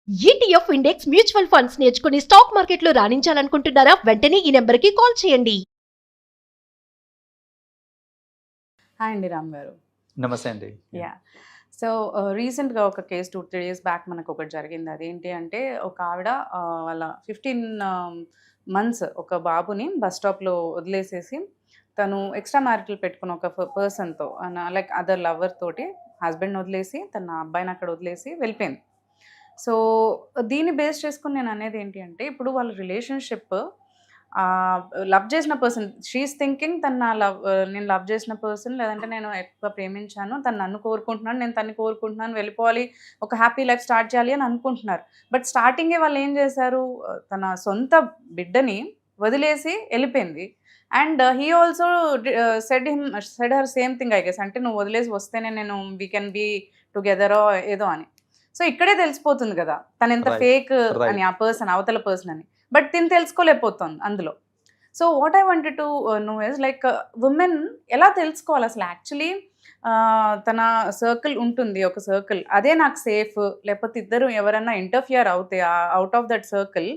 ETF index mutual funds నేర్చుకుని stock మార్కెట్లో రాణించాలనుకుంటున్నారా? వెంటనే ఈ నెంబర్కి కాల్ చేయండి. హాయ్ అండి రామ్ గారు. నమస్తే అండి. యా సో రీసెంట్గా ఒక కేసు 2-3 డేస్ బ్యాక్ మనకు ఒకటి జరిగింది. అదేంటి అంటే ఒక ఆవిడ వాళ్ళ 15 months ఒక బాబుని బస్ స్టాప్లో వదిలేసేసి తను ఎక్స్ట్రా మ్యారిటల్ పెట్టుకున్న ఒక పర్సన్తో లైక్ అదర్ లవర్ తోటి హస్బెండ్ వదిలేసి తన అబ్బాయిని అక్కడ వదిలేసి వెళ్ళిపోయింది. సో దీన్ని బేస్ చేసుకుని నేను అనేది ఏంటి అంటే ఇప్పుడు వాళ్ళ రిలేషన్షిప్ లవ్ చేసిన పర్సన్ షీఈస్ థింకింగ్ నేను లవ్ చేసిన పర్సన్ లేదంటే నేను ఎక్కువ ప్రేమించాను, తను నన్ను కోరుకుంటున్నాను, నేను తన్ని కోరుకుంటున్నాను, వెళ్ళిపోవాలి, ఒక హ్యాపీ లైఫ్ స్టార్ట్ చేయాలి అని అనుకుంటున్నారు. బట్ స్టార్టింగే వాళ్ళు ఏం చేశారు, తన సొంత బిడ్డని వదిలేసి వెళ్ళిపోయింది. And he also said her same thing I guess, అంటే నువ్వు వదిలేసి వస్తేనే నేను వీ కెన్ బీ టుగెదరో ఏదో అని. సో ఇక్కడే తెలిసిపోతుంది కదా తను ఎంత ఫేక్ అని, ఆ పర్సన్ అవతల పర్సన్ అని. బట్ తిని తెలుసుకోలేకపోతుంది అందులో. So what I wanted to know is like women ఎలా తెలుసుకోవాలి అసలు యాక్చువల్లీ తన సర్కిల్ ఉంటుంది, ఒక సర్కిల్ అదే నాకు సేఫ్, లేకపోతే ఇద్దరు ఎవరన్నా ఇంటర్ఫియర్ అవుతే out of that circle,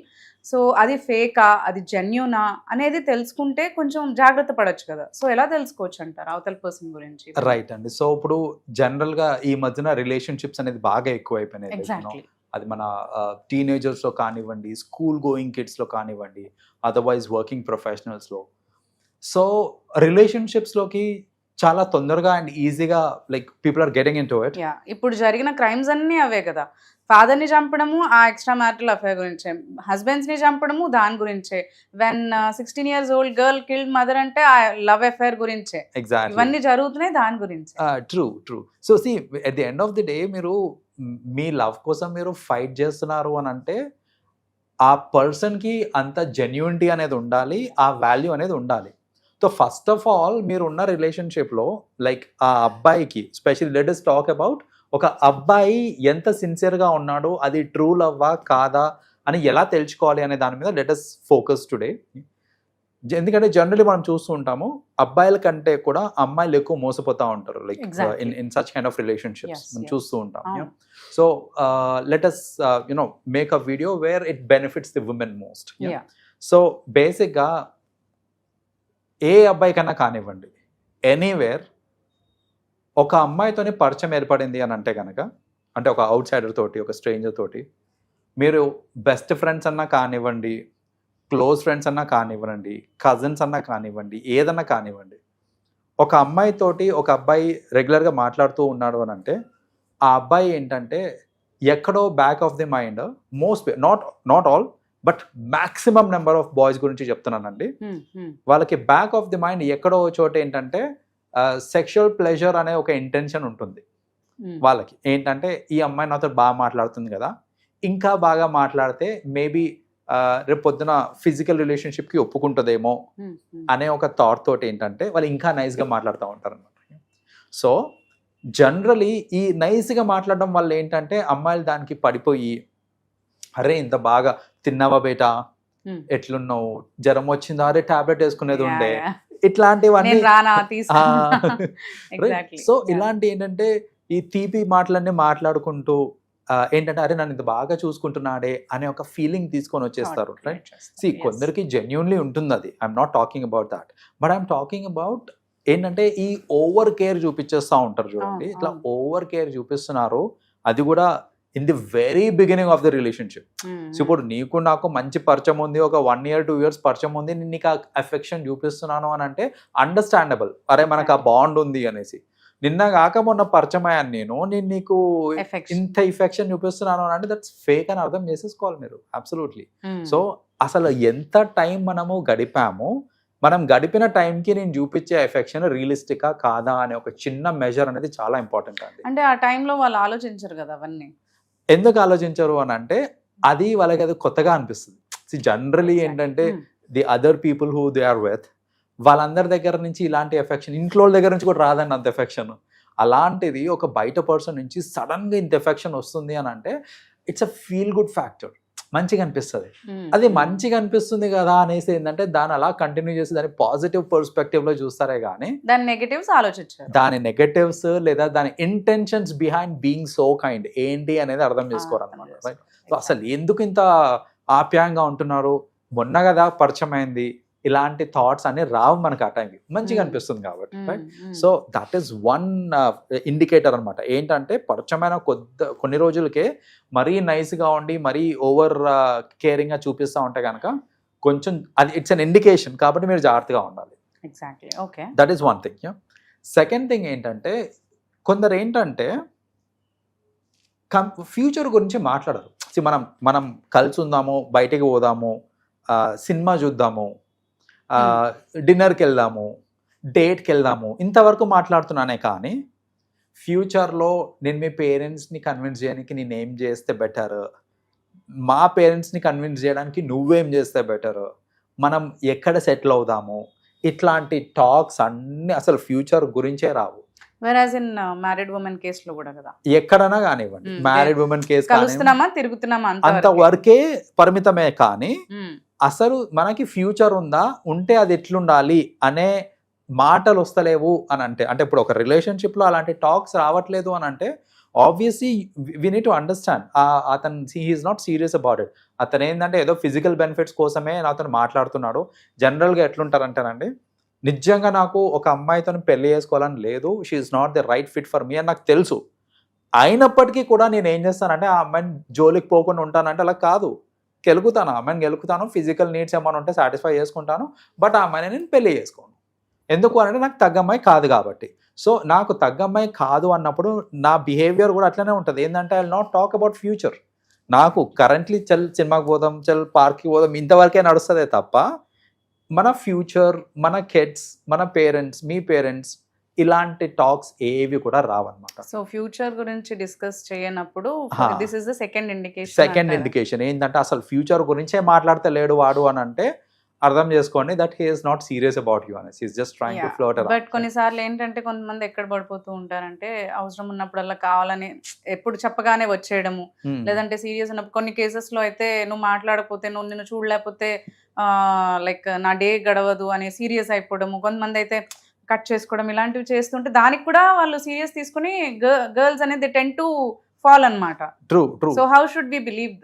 so అది ఫేకా అది జెన్యూనా అనేది తెలుసుకుంటే కొంచెం జాగ్రత్త పడవచ్చు కదా. సో ఎలా తెలుసుకోవచ్చు అంటారు అవతల పర్సన్ గురించి? రైట్ అండి. సో ఇప్పుడు జనరల్ గా ఈ మధ్యన రిలేషన్షిప్స్ అనేది బాగా ఎక్కువ అయిపోయినాయి. ఎగ్జాక్ట్లీ. అది మన టీనేజర్స్ లో కానివ్వండి, స్కూల్ గోయింగ్ కిడ్స్ లో కానివ్వండి, అదర్వైజ్ వర్కింగ్ ప్రొఫెషనల్స్ లో. సో రిలేషన్షిప్స్ లోకి చాలా తొందరగా అండ్ ఈజీగా like people are getting into it. ఇప్పుడు జరిగిన క్రైమ్స్ అన్నీ అవే కదా. ఫాదర్ని చంపడము ఆ ఎక్స్ట్రా మ్యారిటల్ అఫేర్ గురించే, హస్బెండ్స్ని చంపడము దాని గురించే, when 16 years old girl killed mother అంటే ఆ లవ్ అఫేర్ గురించే. ఎగ్జాక్ట్లీ ఇవన్నీ జరుగుతున్నాయి దాని గురించి. True. So see at the end of the day మీరు మీ లవ్ కోసం మీరు ఫైట్ చేస్తున్నారు అని అంటే ఆ పర్సన్కి అంత జెన్యూనిటీ అనేది ఉండాలి, ఆ వాల్యూ అనేది ఉండాలి. సో ఫస్ట్ ఆఫ్ ఆల్ మీరు ఉన్న రిలేషన్షిప్లో లైక్ ఆ అబ్బాయికి specially let us talk about ఒక అబ్బాయి ఎంత సిన్సియర్గా ఉన్నాడో, అది ట్రూ లవ్వా కాదా అని ఎలా తెలుసుకోవాలి అనే దాని మీద లెట్ us ఫోకస్ టుడే. ఎందుకంటే జనరల్లీ మనం చూస్తూ ఉంటాము అబ్బాయిల కంటే కూడా అమ్మాయిలు ఎక్కువ మోసపోతూ ఉంటారు like in such kind of relationships మనం చూస్తూ ఉంటాం. So let us make a video where it benefits the women most. So బేసిక్గా ఏ అబ్బాయి కన్నా కానివ్వండి, ఎనీవేర్ ఒక అమ్మాయితోని పరిచయం ఏర్పడింది అని అంటే కనుక, అంటే ఒక అవుట్ సైడర్ తోటి, ఒక స్ట్రేంజర్ తోటి, మీరు బెస్ట్ ఫ్రెండ్స్ అన్నా కానివ్వండి, క్లోజ్ ఫ్రెండ్స్ అన్నా కానివ్వండి, కజిన్స్ అన్నా కానివ్వండి, ఏదన్నా కానివ్వండి, ఒక అమ్మాయితోటి ఒక అబ్బాయి రెగ్యులర్గా మాట్లాడుతూ ఉన్నాడు అని అంటే ఆ అబ్బాయి ఏంటంటే ఎక్కడో back of the mind most not all but maximum number of boys గురించి చెప్తున్నానండి, వాళ్ళకి బ్యాక్ ఆఫ్ ది మైండ్ ఎక్కడో చోట ఏంటంటే సెక్షువల్ ప్లెజర్ అనే ఒక ఇంటెన్షన్ ఉంటుంది వాళ్ళకి. ఏంటంటే ఈ అమ్మాయి నాతో బాగా మాట్లాడుతుంది కదా, ఇంకా బాగా మాట్లాడితే మేబీ రేపు పొద్దున ఫిజికల్ రిలేషన్షిప్కి ఒప్పుకుంటుందేమో అనే ఒక థాట్ తోటి ఏంటంటే వాళ్ళు ఇంకా నైస్గా మాట్లాడుతూ ఉంటారు అనమాట. సో జనరలీ ఈ నైస్గా మాట్లాడడం వల్ల ఏంటంటే అమ్మాయిలు దానికి పడిపోయి, అరే ఇంత బాగా తిన్నావా బేటా, ఎట్లున్నావు, జ్వరం వచ్చిందా, అరే టాబ్లెట్ వేసుకునేది ఉండే, ఇట్లాంటివన్నీ. సో ఇలాంటి ఏంటంటే ఈ తీపి మాటలన్నీ మాట్లాడుకుంటూ ఏంటంటే అరే నన్ను ఇంత బాగా చూసుకుంటున్నాడే అనే ఒక ఫీలింగ్ తీసుకొని వచ్చేస్తారు. రైట్. కొందరికి జెన్యూన్లీ ఉంటుంది అది, I'm not talking about that, but I'm talking about ఏంటంటే ఈ ఓవర్ కేర్ చూపించేస్తూ ఉంటారు చూడండి. ఇట్లా ఓవర్ కేర్ చూపిస్తున్నారు, అది కూడా in the very beginning of the relationship. So ఇప్పుడు నీకు నాకు మంచి పరిచయం ఉంది, ఒక 1 year 2 years పరిచయం ఉంది, నేను నీకు ఆ అఫెక్షన్ చూపిస్తున్నాను అని అంటే అండర్స్టాండబుల్, అరే మనకు ఆ బాండ్ ఉంది అనేసి. నిన్న కాక మొన్న పరిచయం అయ్యాను నేను నీకు ఇంత ఎఫెక్షన్ చూపిస్తున్నాను అని అంటే దట్స్ ఫేక్ అని అర్థం చేసేసుకోవాలి మీరు. అబ్సల్యూట్లీ. సో అసలు ఎంత టైం మనము గడిపామో, మనం గడిపిన టైంకి నేను చూపించే ఎఫెక్షన్ రియలిస్టికా కాదా అనే ఒక చిన్న మెజర్ అనేది చాలా ఇంపార్టెంట్ అండి. అంటే ఆ టైంలో వాళ్ళు ఆలోచించరు కదా అవన్నీ. ఎందుకు ఆలోచించరు అని అంటే అది వాళ్ళకి అది కొత్తగా అనిపిస్తుంది. జనరలీ ఏంటంటే the other people who they are with, వాళ్ళందరి దగ్గర నుంచి ఇలాంటి ఎఫెక్షన్, ఇంట్లో దగ్గర నుంచి కూడా రాదండి అంత ఎఫెక్షన్. అలాంటిది ఒక బయట పర్సన్ నుంచి సడన్గా ఇంత ఎఫెక్షన్ వస్తుంది అని అంటే it's a feel good factor. మంచిగా అనిపిస్తుంది. అది మంచిగా అనిపిస్తుంది కదా అనేసి ఏంటంటే దాన్ని అలా కంటిన్యూ చేసి దాన్ని పాజిటివ్ పర్స్పెక్టివ్ లో చూస్తారే కానీ దాని నెగటివ్స్ ఆలోచించారు. దాని నెగటివ్స్ లేదా దాని intentions behind being so kind ఏంటి అనేది అర్థం చేసుకోవాలన్నమాట. రైట్. సో అసలు ఎందుకు ఇంత ఆప్యాయంగా ఉంటున్నారు, మొన్న కదా పరిచయం అయింది, ఇలాంటి థాట్స్ అన్ని రావు మనకు ఆ టైంకి, మంచిగా అనిపిస్తుంది కాబట్టి. Right. So that is one indicator అనమాట. ఏంటంటే పరిచయమైన కొన్ని రోజులకే మరీ నైస్గా ఉండి మరీ ఓవర్ కేరింగ్గా చూపిస్తూ ఉంటే కనుక కొంచెం అది ఇట్స్ అన్ ఇండికేషన్, కాబట్టి మీరు జాగ్రత్తగా ఉండాలి. Exactly. Okay. That is one thing. Second thing ఏంటంటే కొందరు ఏంటంటే ఫ్యూచర్ గురించి మాట్లాడరు. మనం కలిసి ఉందాము, బయటికి పోదాము, సినిమా చూద్దాము, డిన్నర్కి వెళ్దాము, డేట్కి వెళ్దాము, ఇంతవరకు మాట్లాడుతున్నానే కానీ ఫ్యూచర్లో నేను మీ పేరెంట్స్ని కన్విన్స్ చేయడానికి నేను ఏం చేస్తే బెటర్, మా పేరెంట్స్ని కన్విన్స్ చేయడానికి నువ్వేం చేస్తే బెటర్, మనం ఎక్కడ సెటిల్ అవుదాము, ఇట్లాంటి టాక్స్ అన్నీ అసలు ఫ్యూచర్ గురించే రావు. వెరాజ్ ఇన్ మ్యారీడ్ ఉమెన్ కేసులో కూడా కదా, ఎక్కడైనా కానివ్వండి, మ్యారీడ్ ఉమెన్ కేసు కలుస్తున్నామా తిరుగుతున్నామా అంతవరకే పరిమితమే. కానీ అసలు మనకి ఫ్యూచర్ ఉందా, ఉంటే అది ఎట్లుండాలి అనే మాటలు వస్తలేవు అని అంటే ఇప్పుడు ఒక రిలేషన్షిప్లో అలాంటి టాక్స్ రావట్లేదు అని అంటే obviously we need to understand అతను he is not serious about it. అతను ఏంటంటే ఏదో ఫిజికల్ బెనిఫిట్స్ కోసమే అతను మాట్లాడుతున్నాడు. జనరల్గా ఎట్లుంటారంటేనండి, నిజంగా నాకు ఒక అమ్మాయితో పెళ్లి చేసుకోవాలని లేదు, she is not the right fit for me అని నాకు తెలుసు, అయినప్పటికీ కూడా నేను ఏం చేస్తానంటే ఆ అమ్మాయిని జోలికి పోకుండా ఉంటానంటే అలా కాదు, గెలుకుతాను, ఆ అమ్మాయిని గెలుకుతాను, ఫిజికల్ నీడ్స్ ఏమైనా ఉంటే సాటిస్ఫై చేసుకుంటాను, బట్ ఆ అమ్మాయిని నేను పెళ్లి చేసుకోను. ఎందుకు అంటే నాకు తగ్గమ్మాయి కాదు కాబట్టి. సో నాకు తగ్గమ్మాయి కాదు అన్నప్పుడు నా బిహేవియర్ కూడా అట్లనే ఉంటుంది. ఏంటంటే I will not talk about future. నాకు కరెంట్లీ చల్ సినిమాకి పోదాం, చల్ పార్క్కి పోదాం, ఇంతవరకే నడుస్తుందే తప్ప మన ఫ్యూచర్, మన కిడ్స్, మన పేరెంట్స్, మీ పేరెంట్స్, ఇలాంటి టాక్స్ ఏవి కూడా రావన్నమాట. సో ఫ్యూచర్ గురించి డిస్కస్ చేయనప్పుడు this is the second indication ఏంటంటే అసలు ఫ్యూచర్ గురించే మాట్లాడతలేడు వాడు అని అంటే అర్థం చేసుకోండి that he is not serious about you అనేసి, is just trying to flirt around. But కొన్నిసార్లు ఏంటంటే కొంతమంది ఎక్కడ పడిపోతూ ఉంటారంటే అవసరం ఉన్నప్పుడల్లా కావాలని ఎప్పుడు చెప్పగానే వచ్చేయడము, లేదంటే సీరియస్ ఉన్నప్పుడు కొన్ని కేసెస్ లో అయితే నువ్వు మాట్లాడకపోతే, నువ్వు నిన్ను చూడలేకపోతే లైక్ నా డే గడవదు అని సీరియస్ అయిపోవడము, కొంతమంది అయితే కట్ చేసుకోవడం, ఇలాంటివి చేస్తుంటే దానికి కూడా వాళ్ళు సీరియస్ తీసుకుని గర్ల్స్ అనేది దే టెండ్ టు ఫాల్ అన్నమాట. True. So how should be believe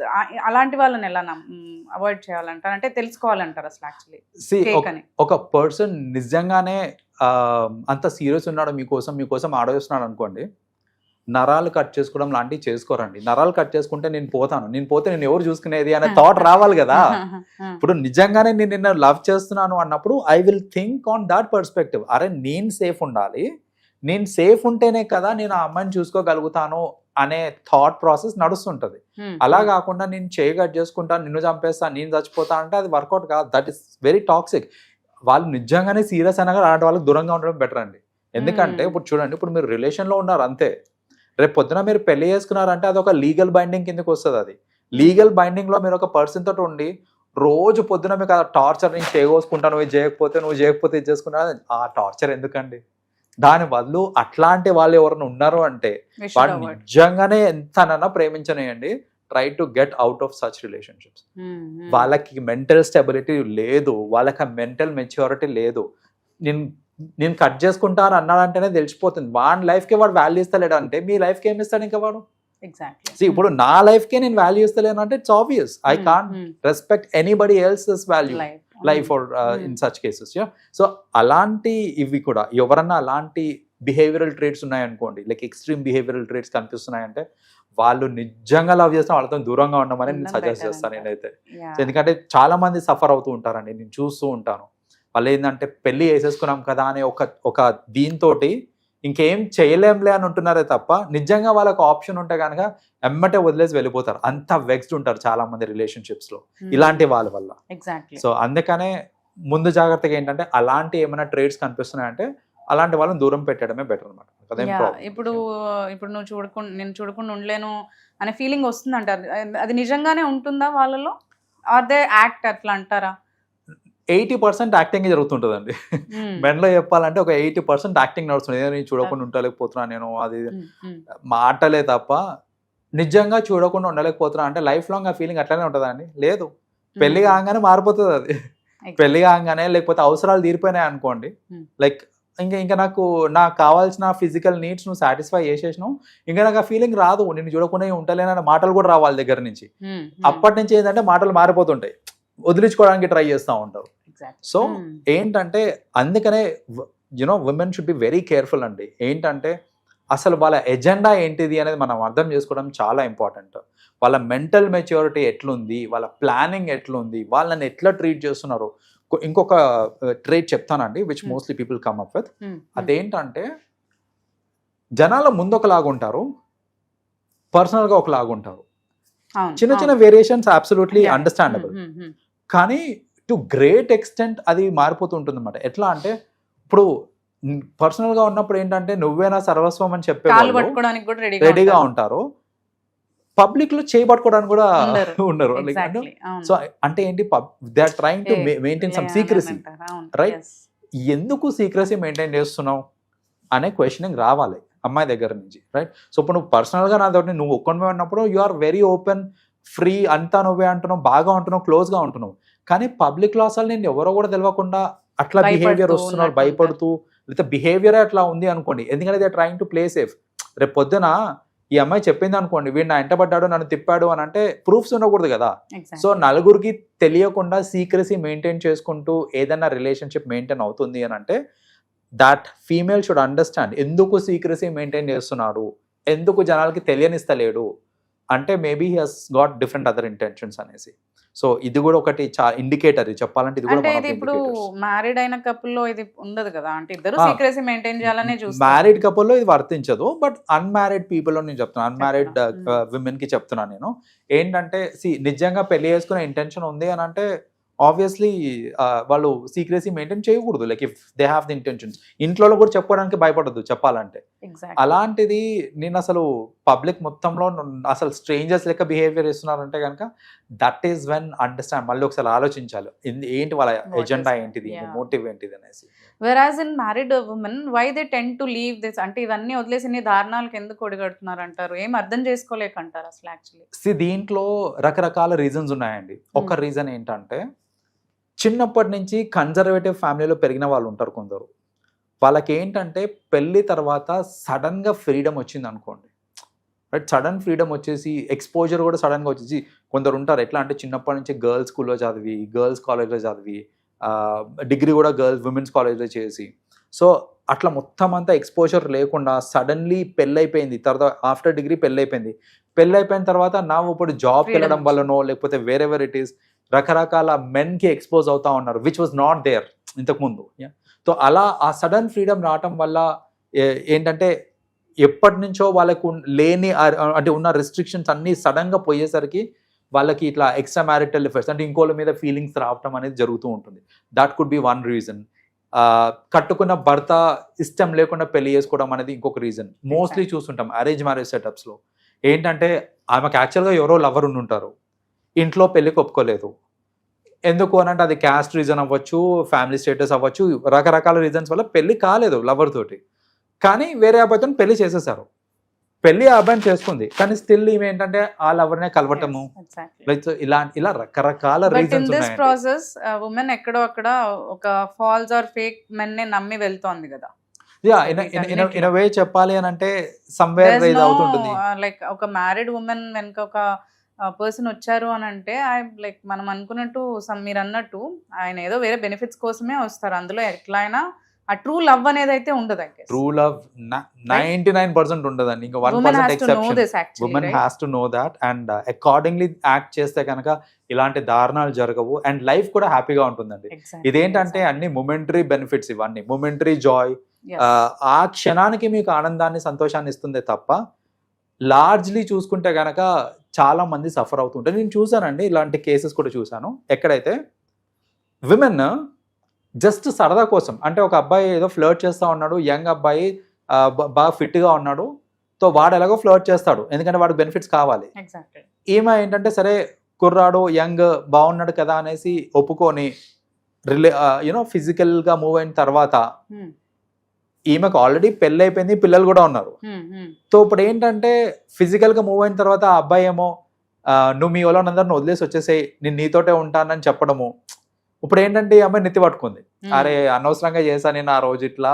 అలాంటి వాళ్ళని ఎలా అవాయిడ్ చేయాలంటారు, అంటే తెలుసుకోవాలంటారు అసలు యాక్చువల్లీ ఒక పర్సన్ నిజంగానే అంత సీరియస్ ఉన్నాడు మీకోసం ఆలోచిస్తున్నాడు అనుకోండి, నరాలు కట్ చేసుకోవడం లాంటివి చేసుకోరండి. నరాలు కట్ చేసుకుంటే నేను పోతే నేను ఎవరు చూసుకునేది అనే థాట్ రావాలి కదా. ఇప్పుడు నిజంగానే నేను నిన్ను లవ్ చేస్తున్నాను అన్నప్పుడు I will think on that perspective. అరే నేను సేఫ్ ఉండాలి, నేను సేఫ్ ఉంటేనే కదా నేను ఆ అమ్మాయిని చూసుకోగలుగుతాను అనే థాట్ ప్రాసెస్ నడుస్తుంటది. అలా కాకుండా నేను కట్ చేసుకుంటాను, నిన్ను చంపేస్తాను, నేను చచ్చిపోతా అంటే అది వర్కౌట్ కాదు. That is very toxic. వాళ్ళు నిజంగానే సీరియస్ అయినా కూడా అలాంటి వాళ్ళకి దూరంగా ఉండడం బెటర్ అండి. ఎందుకంటే ఇప్పుడు చూడండి, ఇప్పుడు మీరు రిలేషన్లో ఉన్నారు అంతే, రేపు పొద్దున మీరు పెళ్లి చేసుకున్నారంటే అది ఒక లీగల్ బైండింగ్ కిందకి వస్తుంది. అది లీగల్ బైండింగ్లో మీరు ఒక పర్సన్ తోటి ఉండి రోజు పొద్దున మీకు ఆ టార్చర్ నేను చేయకోసుకుంటాను, నువ్వు చేయకపోతే ఇది చేసుకున్నా, ఆ టార్చర్ ఎందుకండి? దాని బదులు అట్లాంటి వాళ్ళు ఎవరైనా ఉన్నారు అంటే వాడు నిజంగానే ఎంతనన్నా ప్రేమించనేయండి, try to get out of such relationships. వాళ్ళకి మెంటల్ స్టెబిలిటీ లేదు, వాళ్ళకి మెంటల్ మెచ్యూరిటీ లేదు. నేను కట్ చేసుకుంటాను అన్నాడంటేనే తెలిసిపోతుంది. వాడి లైఫ్కి వాడు వాల్యూ ఇస్తలేడు అంటే మీ లైఫ్కి ఏమి ఇస్తాడు ఇంకా వాడు? ఎగ్జాక్ట్లీ. ఇప్పుడు నా లైఫ్కే నేను వాల్యూ ఇస్తలేను అంటే it's obvious I can't respect anybody else's value life or in such cases. So అలాంటి ఇవి కూడా ఎవరన్నా అలాంటి బిహేవియరల్ ట్రేట్స్ ఉన్నాయనుకోండి, లైక్ ఎక్స్ట్రీమ్ బిహేవియరల్ ట్రేట్స్ కనిపిస్తున్నాయంటే వాళ్ళు నిజంగా లవ్ చేస్తే వాళ్ళతో దూరంగా ఉండమని నేను సజెస్ట్ చేస్తాను నేనైతే. ఎందుకంటే చాలా మంది సఫర్ అవుతూ ఉంటారండి, నేను చూస్తూ ఉంటాను. వాళ్ళు ఏంటంటే పెళ్లి వేసేసుకున్నాం కదా అనే ఒక దీంతో ఇంకేం చేయలేంలే అని ఉంటున్నారే తప్ప నిజంగా వాళ్ళకి ఆప్షన్ ఉంటే కనుక ఎమ్మటే వదిలేసి వెళ్ళిపోతారు. అంత వెక్స్డ్ ఉంటారు చాలా మంది రిలేషన్షిప్స్ లో ఇలాంటి వాళ్ళ వల్ల. సో అందుకనే ముందు జాగ్రత్తగా ఏంటంటే అలాంటి ఏమైనా ట్రేడ్స్ కనిపిస్తున్నాయంటే అలాంటి వాళ్ళని దూరం పెట్టడమే బెటర్ అనమాట. ఇప్పుడు నేను చూడకుండా ఉండలేను అనే ఫీలింగ్ వస్తుందంట, అది నిజంగానే ఉంటుందా వాళ్ళలో? ఆర్ దే యాక్ట్ అట్లా అంటారా? 80% యాక్టింగ్ జరుగుతుంటుందండి. మెన్లో చెప్పాలంటే ఒక 80% యాక్టింగ్ నడుస్తుంది. నేను చూడకుండా ఉండలేకపోతున్నా నేను, అది మాటలే తప్ప నిజంగా చూడకుండా ఉండలేకపోతున్నా అంటే లైఫ్ లాంగ్ ఆ ఫీలింగ్ అట్లానే ఉంటుందా అండి? లేదు. పెళ్లి కాగానే మారిపోతుంది అది. పెళ్లి కాగానే లేకపోతే అవసరాలు తీరిపోయినాయి అనుకోండి, లైక్ ఇంకా నాకు కావాల్సిన ఫిజికల్ నీడ్స్ నువ్వు సాటిస్ఫై చేసేసినావు, ఇంకా నాకు ఆ ఫీలింగ్ రాదు, నేను చూడకుండా ఉంటలేనన్న మాటలు కూడా రావాలి దగ్గర నుంచి. అప్పటి నుంచి ఏంటంటే మాటలు మారిపోతుంటాయి, వదిలించుకోవడానికి ట్రై చేస్తూ ఉంటారు. సో ఏంటంటే అందుకనే women should be very careful అండి. ఏంటంటే అసలు వాళ్ళ ఎజెండా ఏంటిది అనేది మనం అర్థం చేసుకోవడం చాలా ఇంపార్టెంట్. వాళ్ళ మెంటల్ మెచ్యూరిటీ ఎట్లుంది, వాళ్ళ ప్లానింగ్ ఎట్లుంది, వాళ్ళని ఎట్లా ట్రీట్ చేస్తున్నారు. ఇంకొక ట్రేట్ చెప్తానండి which mostly people come up with. అదేంటంటే జనాల ముందు ఒకలాగా ఉంటారు, పర్సనల్గా ఒకలాగా ఉంటారు. చిన్న చిన్న వేరియేషన్స్ అబ్సల్యూట్లీ అండర్స్టాండబుల్, కానీ టు గ్రేట్ ఎక్స్టెంట్ అది మారిపోతుంటుంది అనమాట. ఎట్లా అంటే ఇప్పుడు పర్సనల్ గా ఉన్నప్పుడు ఏంటంటే నువ్వేనా సర్వస్వం అని చెప్పే రెడీగా ఉంటారు, పబ్లిక్ లో చేయబట్టుకోవడానికి కూడా ఉండరు. సో అంటే ఏంటి, they are trying to maintain some secrecy, right? ఎందుకు సీక్రసీ మెయింటైన్ చేస్తున్నావు అనే క్వశ్చనింగ్ రావాలి అమ్మాయి దగ్గర నుంచి, రైట్? సో ఇప్పుడు నువ్వు పర్సనల్ గా నాతో నువ్వు ఒక్కనివే ఉన్నప్పుడు you are very open, free, అంతా నువ్వే అంటున్నావు, బాగా ఉంటున్నావు, క్లోజ్ గా ఉంటున్నావు. కానీ పబ్లిక్ లో అసలు నేను ఎవరో కూడా తెలియకుండా అట్లా బిహేవియర్ వస్తున్నారు, భయపడుతూ, లేకపోతే బిహేవియర్ అట్లా ఉంది అనుకోండి. ఎందుకంటే they are trying to play safe. రేపు పొద్దున ఈ అమ్మాయి చెప్పింది అనుకోండి, వీడు నా ఎంటబడ్డాడు, నన్ను తిప్పాడు అని అంటే ప్రూఫ్స్ ఉండకూడదు కదా. సో నలుగురికి తెలియకుండా సీక్రసీ మెయింటైన్ చేసుకుంటూ ఏదైనా రిలేషన్షిప్ మెయింటైన్ అవుతుంది అని అంటే దట్ ఫీమేల్ షుడ్ అండర్స్టాండ్ ఎందుకు సీక్రసీ మెయింటైన్ చేస్తున్నాడు, ఎందుకు జనాలకి తెలియనిస్తలేడు అంటే maybe he has got different other intentions అనేసి. సో ఇది కూడా ఒకటి ఇండికేటర్ చెప్పాలంటే. ఇది కూడా ఇప్పుడు మ్యారీడ్ అయిన కపుల్ లో ఇది ఉండదు కదా, అంటే ఇద్దరు సీక్రెసీ మెయింటైన్ చేయాలనే చూస్తారు. మ్యారీడ్ కపుల్ లో ఇది వర్తించదు, బట్ అన్మ్యారీడ్ పీపుల్ లో నేను చెప్తున్నాను, అన్మ్యారీడ్ విమెన్ కి చెప్తున్నాను నేను. ఏంటంటే నిజంగా పెళ్లి చేసుకునే ఇంటెన్షన్ ఉంది అని అంటే ఆబ్వియస్లీ వాళ్ళు సీక్రెసీ మెయింటైన్ చేయకూడదు. Like if they have the intentions, ఇంట్లో కూడా చెప్పుకోవడానికి భయపడదు చెప్పాలంటే. అలాంటిది నేను అసలు పబ్లిక్ మొత్తంలో అసలు స్ట్రేంజర్స్ లెక్క బిహేవియర్ ఇస్తున్నారంటే కనుక దట్ ఈస్ వెన్ అండర్స్టాండ్, మళ్ళీ ఒకసారి ఆలోచించాలి ఏంటి వాళ్ళ ఎజెండా ఏంటిది, మోటివ్ ఏంటిది అనేసి. Whereas in married women why they tend to leave this, అంటే ఇవన్నీ వదిలేసి దారుణాలకు ఎందుకు ఒడిగడుతున్నారు అంటారు, ఏం అర్థం చేసుకోలేకంటారు అసలు యాక్చువల్లీ? దీంట్లో రకరకాల రీజన్స్ ఉన్నాయండి. ఒక రీజన్ ఏంటంటే చిన్నప్పటి నుంచి కన్జర్వేటివ్ ఫ్యామిలీలో పెరిగిన వాళ్ళు ఉంటారు కొందరు, వాళ్ళకి ఏంటంటే పెళ్ళి తర్వాత సడన్గా ఫ్రీడమ్ వచ్చింది అనుకోండి, రైట్? సడన్ ఫ్రీడమ్ వచ్చేసి ఎక్స్పోజర్ కూడా సడన్గా వచ్చేసి కొందరు ఉంటారు. ఎట్లా అంటే చిన్నప్పటి నుంచి గర్ల్స్ స్కూల్లో చదివి, గర్ల్స్ కాలేజ్లో చదివి, డిగ్రీ కూడా విమెన్స్ కాలేజ్లో చేసి, సో అట్లా మొత్తం అంతా ఎక్స్పోజర్ లేకుండా సడన్లీ పెళ్ళైపోయింది. తర్వాత ఆఫ్టర్ డిగ్రీ పెళ్ళైపోయిన తర్వాత నా ఇప్పుడు జాబ్కి వెళ్ళడం వల్లనో లేకపోతే వేర్ ఎవర్ ఇట్ ఈస్ రకరకాల మెన్కి ఎక్స్పోజ్ అవుతా ఉన్నారు, విచ్ వాజ్ నాట్ దేర్ ఇంతకుముందు. సో అలా ఆ సడన్ ఫ్రీడమ్ రావటం వల్ల ఏంటంటే ఎప్పటి నుంచో వాళ్ళకు లేని అంటే ఉన్న రెస్ట్రిక్షన్స్ అన్నీ సడన్గా పోయేసరికి వాళ్ళకి ఇట్లా ఎక్స్ట్రా మ్యారిటల్ ఎఫెక్ట్స్ అంటే ఇంకోళ్ళ మీద ఫీలింగ్స్ రావటం అనేది జరుగుతూ ఉంటుంది. That could be one reason. కట్టుకున్న భర్త ఇష్టం లేకుండా పెళ్లి చేసుకోవడం అనేది ఇంకొక రీజన్. మోస్ట్లీ చూస్తుంటాం అరేంజ్ మ్యారేజ్ సెటప్స్లో ఏంటంటే ఆమెకు యాక్చువల్గా ఎవరో లవర్ ఉంటారు, ఇంట్లో పెళ్ళికి ఒప్పుకోలేదు. ఎందుకు అని అంటే అది క్యాస్ట్ రీజన్ అవ్వచ్చు, ఫ్యామిలీ స్టేటస్ అవ్వచ్చు, రకరకాల రీజన్స్ వల్ల పెళ్లి కాలేదు లవర్ తోటి. కానీ వేరే అబ్బాయితో పెళ్లి చేసేసారు, పెళ్లి ఆ అబ్బాయిని చేసుకుంది, కానీ స్టిల్ ఈమె ఏంటంటే ఆ లవర్నే కలవటము, ఇలా రకరకాల రీజన్స్ ఉన్నాయి. ప్రాసెస్ ఉమెన్ ఎక్కడో అక్కడ ఒక ఫాల్స్ ఆర్ ఫేక్ మెన్ ని నమ్మి వెళ్తోంది కదా. ఇన్ వే చెప్పాలి అని అంటే సమ్వేర్ రైజ్ అవుతుంటుంది. లైక్ ఒక మ్యారీడ్ ఉమెన్ వెనక ఒక పర్సన్ వచ్చారు అని అంటే లైక్ మనం అనుకున్నట్టు మీరు అన్నట్టు ఆయన ఏదో వేరే బెనిఫిట్స్ కోసమే వస్తారు, అందులో ఎట్లా అయినా ఆ ట్రూ లవ్ అనేది అయితే ఉండదు. ట్రూ లవ్ 99% ఉండదండి, ఇంకా 1% exception. Women has to know that and accordingly act చేస్తే కనుక ఇలాంటి దారుణాలు జరగవు అండ్ లైఫ్ కూడా హ్యాపీగా ఉంటుందండి. ఇదేంటంటే అన్ని మొమెంటరీ బెనిఫిట్స్, ఇవన్నీ మొమెంటరీ జాయ్, ఆ క్షణానికి మీకు ఆనందాన్ని సంతోషాన్ని ఇస్తుందే తప్ప లార్జ్లీ చూసుకుంటే కనుక చాలా మంది సఫర్ అవుతుంటారు. నేను చూసానండి, ఇలాంటి కేసెస్ కూడా చూసాను. ఎక్కడైతే విమెన్ జస్ట్ సరదా కోసం, అంటే ఒక అబ్బాయి ఏదో ఫ్లర్ట్ చేస్తూ ఉన్నాడు, యంగ్ అబ్బాయి బాగా ఫిట్గా ఉన్నాడు, సో వాడు ఎలాగో ఫ్లర్ట్ చేస్తాడు ఎందుకంటే వాడికి బెనిఫిట్స్ కావాలి. ఈమె ఏంటంటే సరే కుర్రాడు యంగ్ బాగున్నాడు కదా అనేసి ఒప్పుకొని ఫిజికల్గా మూవ్ అయిన తర్వాత ఈమెకు ఆల్రెడీ పెళ్ళి అయిపోయింది, పిల్లలు కూడా ఉన్నారు. సో ఇప్పుడు ఏంటంటే ఫిజికల్గా మూవ్ అయిన తర్వాత ఆ అబ్బాయి ఏమో నువ్వు మీ వాళ్ళందరిని వదిలేసి వచ్చేసేయి, నేను నీతోటే ఉంటానని చెప్పడము. ఇప్పుడు ఏంటంటే ఈ అమ్మాయి నెత్తి పట్టుకుంది, అరే అనవసరంగా చేశా నేను ఆ రోజు ఇట్లా,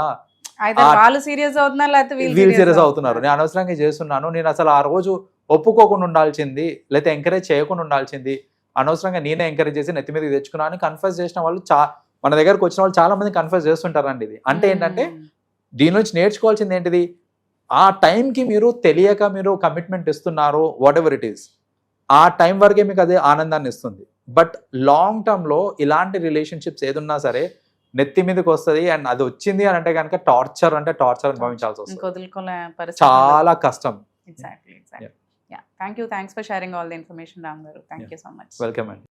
వాళ్ళు సీరియస్ అవుతున్నారు లేకపోతే వీళ్ళు సీరియస్ అవుతున్నారు, నేను అనవసరంగా చేస్తున్నాను, నేను అసలు ఆ రోజు ఒప్పుకోకుండా ఉండాల్సింది, లేకపోతే ఎంకరేజ్ చేయకుండా ఉండాల్సింది, అనవసరంగా నేనే ఎంకరేజ్ చేసి నెత్తి మీదకి తెచ్చుకున్నా అని కన్ఫ్యూజ్ చేసిన వాళ్ళు మన దగ్గరకు వచ్చిన వాళ్ళు చాలా మంది కన్ఫ్యూజ్ చేస్తుంటారండి. ఇది అంటే ఏంటంటే దీని నుంచి నేర్చుకోవాల్సింది ఏంటిది, ఆ టైంకి మీరు తెలియక మీరు కమిట్మెంట్ ఇస్తున్నారు, వాట్ ఎవర్ ఇట్ ఈస్, ఆ టైం వరకే మీకు అదే ఆనందాన్ని ఇస్తుంది. బట్ లాంగ్ టర్మ్లో ఇలాంటి రిలేషన్షిప్స్ ఏదున్నా సరే నెత్తి మీదకి వస్తుంది, అండ్ అది వచ్చింది అని అంటే కనుక టార్చర్ అనుభవించాల్సి వస్తుంది, చాలా కష్టం. Exactly. Yeah. Thank you. Thanks for sharing all the information, Ram garu. Thank you so much. Welcome అండి.